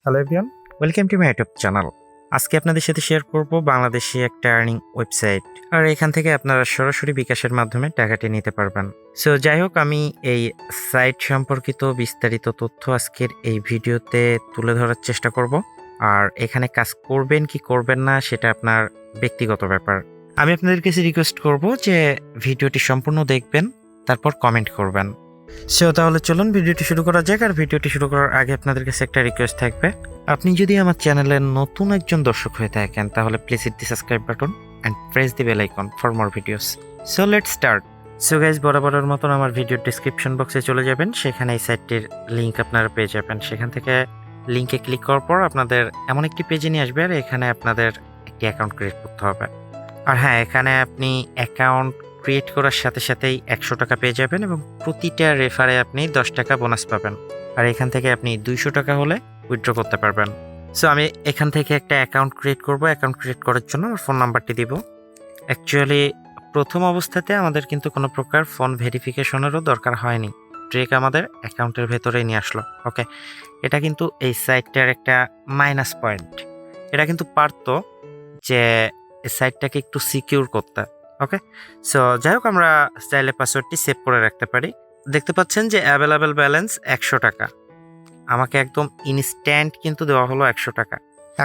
Hello everyone, welcome to my YouTube channel. আজকে আপনাদের সাথে শেয়ার করব বাংলাদেশি একটা আর্নিং ওয়েবসাইট, আর এখান থেকে আপনারা সরাসরি বিকাশের মাধ্যমে টাকাটি নিতে পারবেন। সো যাই হোক, আমি এই সাইট সম্পর্কিত বিস্তারিত তথ্য আজকের এই ভিডিওতে তুলে ধরার চেষ্টা করব। আর এখানে কাজ করবেন কি করবেন না সেটা আপনার ব্যক্তিগত ব্যাপার। আমি আপনাদের কাছে রিকোয়েস্ট করব যে ভিডিওটি সম্পূর্ণ দেখবেন, তারপর কমেন্ট করবেন। সো তাহলে চলুন ভিডিওটি শুরু করা যাক। আর ভিডিওটি শুরু করার আগে আপনাদের কাছে একটা রিকোয়েস্ট থাকবে, আপনি যদি আমার চ্যানেলের নতুন একজন দর্শক হয়ে থাকেন তাহলে please hit the subscribe button and press the bell icon for more videos. So let's start. So guys, বরাবরের মতন আমার ভিডিওর ডিসক্রিপশন বক্সে চলে যাবেন, সেখানে এই সাইটটির লিঙ্ক আপনারা পেয়ে যাবেন। সেখান থেকে লিঙ্কে ক্লিক করার পর আপনাদের এমন একটি পেজে নিয়ে আসবে, আর এখানে আপনাদের একটি অ্যাকাউন্ট ক্রিয়েট করতে হবে। আর হ্যাঁ, এখানে আপনি অ্যাকাউন্ট ক্রিয়েট করার সাথে সাথেই 100 টাকা পেয়ে যাবেন এবং প্রতিটা রেফারে আপনি 10 টাকা বোনাস পাবেন। আর এখান থেকে আপনি 200 টাকা হলে উইথড্র করতে পারবেন। সো আমি এখান থেকে একটা অ্যাকাউন্ট ক্রিয়েট করব। অ্যাকাউন্ট ক্রিয়েট করার জন্য আমার ফোন নাম্বারটি দিব। অ্যাকচুয়ালি প্রথম অবস্থাতে আমাদের কিন্তু কোনো প্রকার ফোন ভেরিফিকেশনেরও দরকার হয়নি, ট্রেক আমাদের অ্যাকাউন্টের ভেতরেই নিয়ে আসলো। ওকে, এটা কিন্তু এই সাইটটার একটা মাইনাস পয়েন্ট। এটা কিন্তু পারতো যে এই সাইটটাকে একটু সিকিউর করতে। ওকে, সো যাই হোক, আমরা চাইলে পাসওয়ার্ডটি সেভ করে রাখতে পারি। দেখতে পাচ্ছেন যে অ্যাভেলেবেল ব্যালেন্স 100 টাকা। আমাকে একদম ইনস্ট্যান্ট কিন্তু দেওয়া হলো 100 টাকা।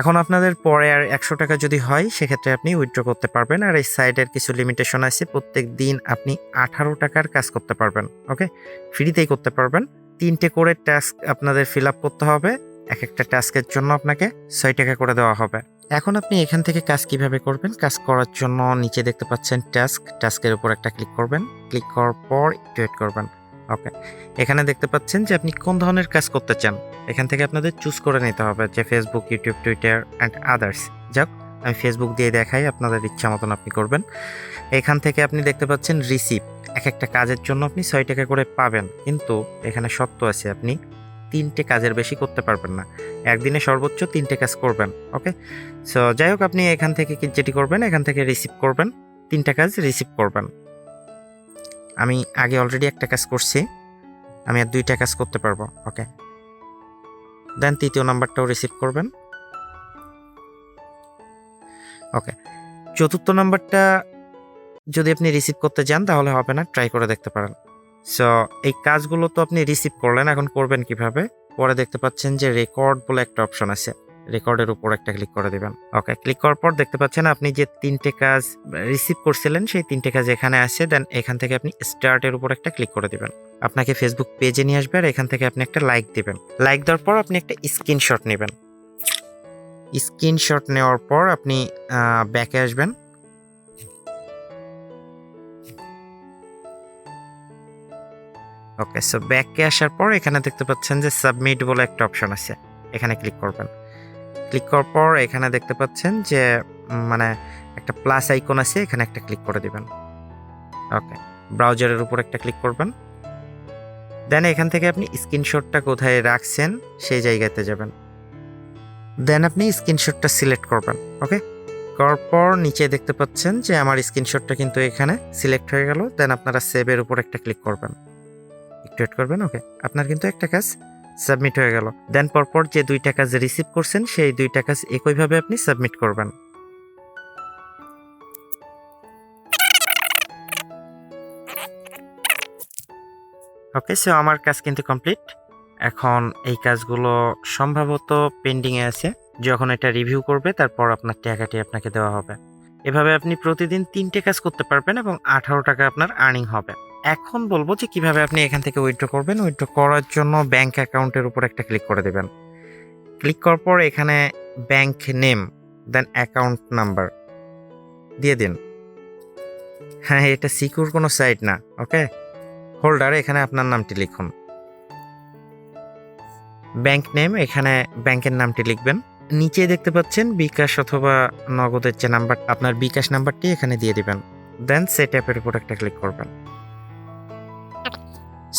এখন আপনাদের পরে আর 100 টাকা যদি হয় সেক্ষেত্রে আপনি উইথড্র করতে পারবেন। আর এই সাইটের কিছু লিমিটেশন আছে, প্রত্যেক দিন আপনি 18 টাকার কাজ করতে পারবেন। ওকে, ফ্রিতেই করতে পারবেন। 3টে করে টাস্ক আপনাদের ফিল আপ করতে হবে। এক একটা টাস্কের জন্য আপনাকে 6 টাকা করে দেওয়া হবে। এখন আপনি এখান থেকে কাজ কিভাবে করবেন? কাজ করার জন্য নিচে দেখতে পাচ্ছেন টাস্কের উপর একটা ক্লিক করবেন। ক্লিক করার পর একটু ওয়েট করবেন। ওকে, এখানে দেখতে পাচ্ছেন যে আপনি কোন ধরনের কাজ করতে চান। এখান থেকে আপনাদের চুজ করে নিতে হবে যে Facebook, YouTube, Twitter and others. যাক, আমি ফেসবুক দিয়ে দেখাই, আপনাদের ইচ্ছা মতন আপনি করবেন। এখান থেকে আপনি দেখতে পাচ্ছেন রিসিভ। এক একটা কাজের জন্য আপনি 6 টাকা করে পাবেন, কিন্তু এখানে শর্ত আছে, আপনি 3টে কাজের বেশি করতে পারবেন না। একদিনে সর্বোচ্চ 3টে কাজ করবেন। ওকে, সো যাই হোক, আপনি এখান থেকে যেটি করবেন, এখান থেকে রিসিভ করবেন। 3টা কাজ রিসিভ করবেন। আমি আগে অলরেডি একটা কাজ করছি, আমি আর 2টা কাজ করতে পারবো। ওকে, দেন 3য় নাম্বারটাও রিসিভ করবেন। ওকে, 4র্থ নাম্বারটা যদি আপনি রিসিভ করতে যান তাহলে হবে না, ট্রাই করে দেখতে পারেন। সো এই কাজগুলো তো আপনি রিসিভ করলেন, এখন করবেন কিভাবে? পরে দেখতে পাচ্ছেন যে রেকর্ড বলে একটা অপশন আছে, রেকর্ডের উপর একটা ক্লিক করে দিবেন। ওকে, ক্লিক করার পর দেখতে পাচ্ছেন আপনি যে 3টে কাজ রিসিভ করছিলেন সেই 3টে কাজ এখানে আছে। দেন এখান থেকে আপনি স্টার্টের উপর একটা ক্লিক করে দিবেন। আপনাকে ফেসবুক পেজে নিয়ে আসবে, আর এখান থেকে আপনি একটা লাইক দিবেন। লাইক দেওয়ার পর আপনি একটা স্ক্রিনশট নেবেন। স্ক্রিনশট নেওয়ার পর আপনি ব্যাকে আসবেন। ওকে, সো ব্যাকে আসার পর এখানে দেখতে পাচ্ছেন যে সাবমিট বলে একটা অপশন আছে, এখানে ক্লিক করবেন। ক্লিক করার পর এখানে দেখতে পাচ্ছেন যে মানে একটা প্লাস আইকন আছে, এখানে একটা ক্লিক করে দিবেন। ওকে, ব্রাউজারের উপর একটা ক্লিক করবেন। দেন এখান থেকে আপনি স্ক্রিনশটটা কোথায় রাখছেন সেই জায়গাতে যাবেন। দেন আপনি স্ক্রিনশটটা সিলেক্ট করবেন। ওকে, করার পর নিচে দেখতে পাচ্ছেন যে আমার স্ক্রিনশটটা কিন্তু এখানে সিলেক্ট হয়ে গেল। দেন আপনারা সেভের উপর একটা ক্লিক করবেন, একটু ওয়েট করবেন। ওকে, আপনার কিন্তু একটা কাজ সাবমিট হয়ে গেল। দেন পরপর যে 2টা কাজ রিসিভ করছেন সেই 2টা কাজ একইভাবে আপনি সাবমিট করবেন। ওকে, সো আমার কাজ কিন্তু কমপ্লিট। এখন এই কাজগুলো সম্ভবত পেন্ডিংয়ে আছে, যখন এটা রিভিউ করবে তারপর আপনার টাকাটি আপনাকে দেওয়া হবে। এভাবে আপনি প্রতিদিন 3টে কাজ করতে পারবেন এবং 18 টাকা আপনার আর্নিং হবে। এখন বলবো যে কিভাবে আপনি এখান থেকে উইথড্র করবেন। উইথড্র করার জন্য ব্যাংক অ্যাকাউন্টের উপর একটা ক্লিক করে দেবেন। ক্লিক করার পর এখানে ব্যাংক নেম, দেন অ্যাকাউন্ট নাম্বার দিয়ে দিন। হ্যাঁ, এটা সিকিউর কোনো সাইট না। ওকে, হোল্ডার, এখানে আপনার নামটি লিখুন। ব্যাংক নেম, এখানে ব্যাংকের নামটি লিখবেন। নিচে দেখতে পাচ্ছেন বিকাশ অথবা নগদের যে নাম্বার, আপনার বিকাশ নাম্বারটি এখানে দিয়ে দিবেন। দেন সেট অ্যাপের উপর একটা ক্লিক করবেন।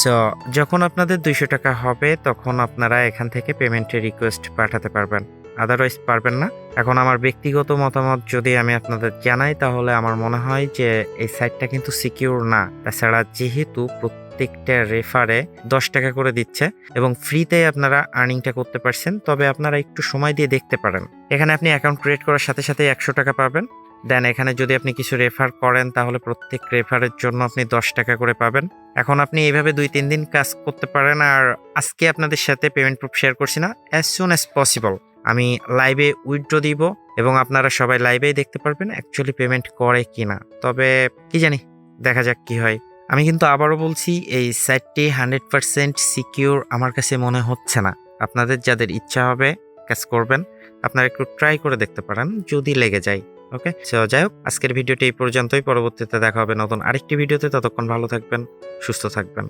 সো যখন আপনাদের 200 টাকা হবে তখন আপনারা এখান থেকে পেমেন্টের রিকোয়েস্ট পাঠাতে পারবেন, আদারওয়াইজ পারবেন না। এখন আমার ব্যক্তিগত মতামত যদি আমি আপনাদের জানাই তাহলে আমার মনে হয় যে এই সাইটটা কিন্তু সিকিউর না। তাছাড়া যেহেতু প্রত্যেকটা রেফারে 10 টাকা করে দিচ্ছে এবং ফ্রিতে আপনারা আর্নিংটা করতে পারছেন। তবে আপনারা একটু সময় দিয়ে দেখতে পারেন। এখানে আপনি অ্যাকাউন্ট ক্রিয়েট করার সাথে সাথে 100 টাকা পাবেন। দেন এখানে যদি আপনি কিছু রেফার করেন তাহলে প্রত্যেক রেফারের জন্য আপনি 10 টাকা করে পাবেন। এখন আপনি এইভাবে 2-3 দিন কাজ করতে পারেন। আর আজকে আপনাদের সাথে পেমেন্ট প্রুফ শেয়ার করছি না, অ্যাজ সুন অ্যাজ পসিবল আমি লাইভে উইথড্র দিব এবং আপনারা সবাই লাইভেই দেখতে পারবেন অ্যাকচুয়ালি পেমেন্ট করে কিনা। তবে কি জানি, দেখা যাক কি হয়। আমি কিন্তু আবারও বলছি, এই সাইটটি 100% সিকিউর আমার কাছে মনে হচ্ছে না। আপনাদের যাদের ইচ্ছা হবে কাজ করবেন, আপনারা একটু ট্রাই করে দেখতে পারেন যদি লেগে যায়। ওকে, সো যাই হোক, আজকের ভিডিওটি এই পর্যন্তই। পরবর্তীতে দেখা হবে নতুন আরেকটি ভিডিওতে। ততক্ষণ ভালো থাকবেন, সুস্থ থাকবেন।